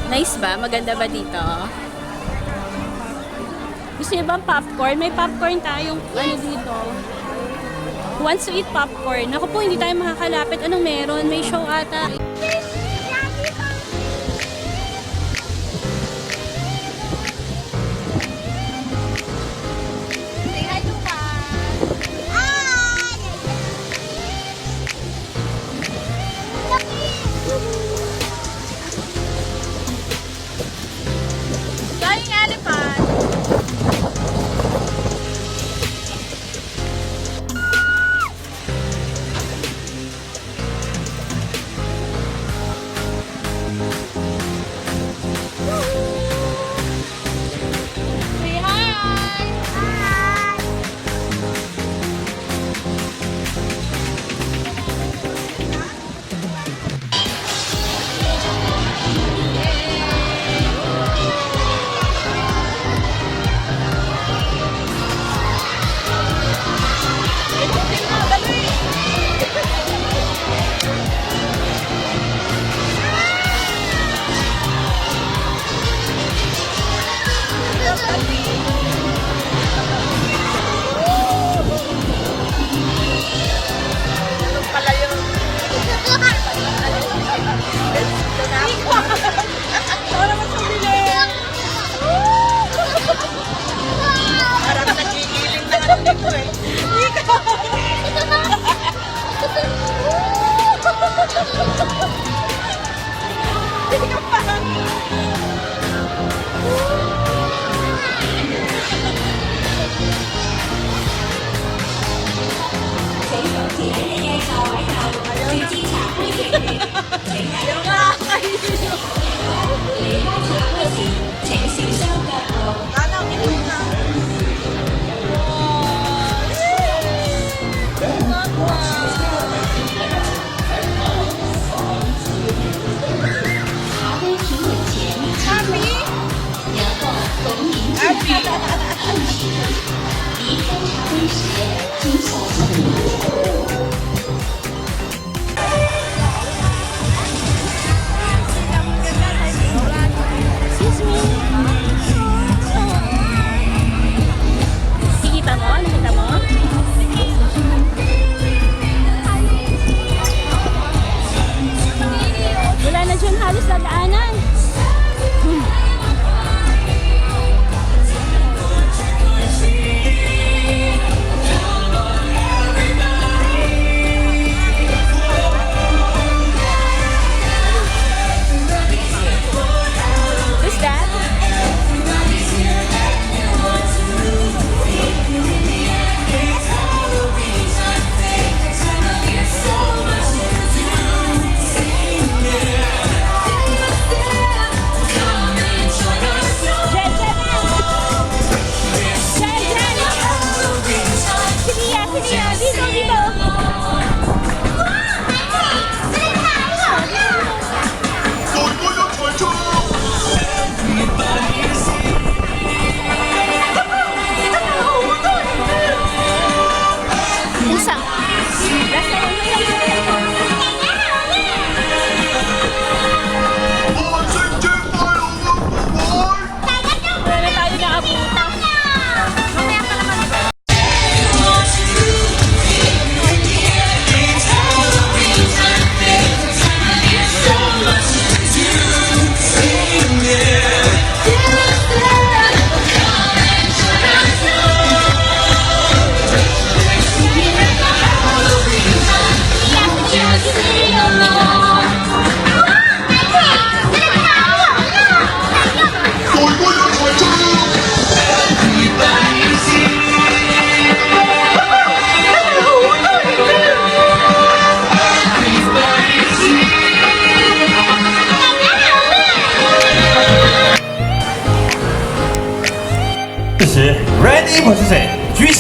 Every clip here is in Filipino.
Nice ba? Maganda ba dito? Gusto niyo ba popcorn? May popcorn tayong ano dito. Wants to eat popcorn. Ako po, hindi tayo makakalapit. Anong meron? May show ata.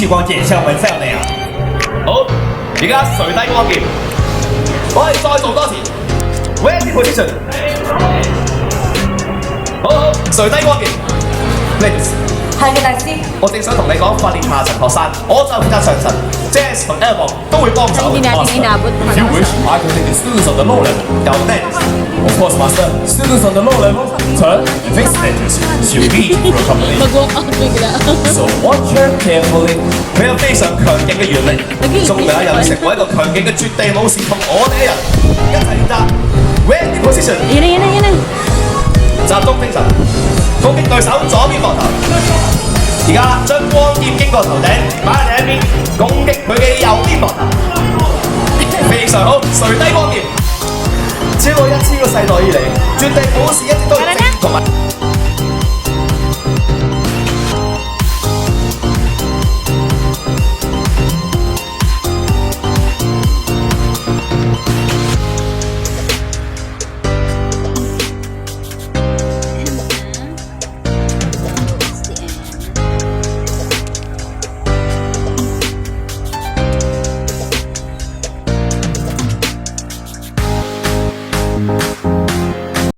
光演唱會 sell 你啊！好，而家垂低光劍，我哋再做多次 ，ready position， 好，垂低光劍 ，ladies。 係嘅，大師。我正想同你講訓練下層學生，我就負責上層 ，Jazz 同 Elbow 都會幫手。Hindi natin inabot. If you wish, I can take the students on the low level. 有 ladies. Of course, master. Students on the low level turn and face status. You need to accommodate. Mag-walk out bigla. So watch her carefully. 佢有非常強勁嘅原力，終有一日成為一個強勁嘅絕地武士，同我哋嘅人一齊練習。Ready position. Yan na, yan na, yan na. 集中精神，攻擊對手左邊膊頭。而家將光劍經過頭頂，擺喺另一邊，攻擊佢嘅右邊膊頭。非常好，垂低光劍。超過1000個世代以嚟，絕地武士一直都係正同埋。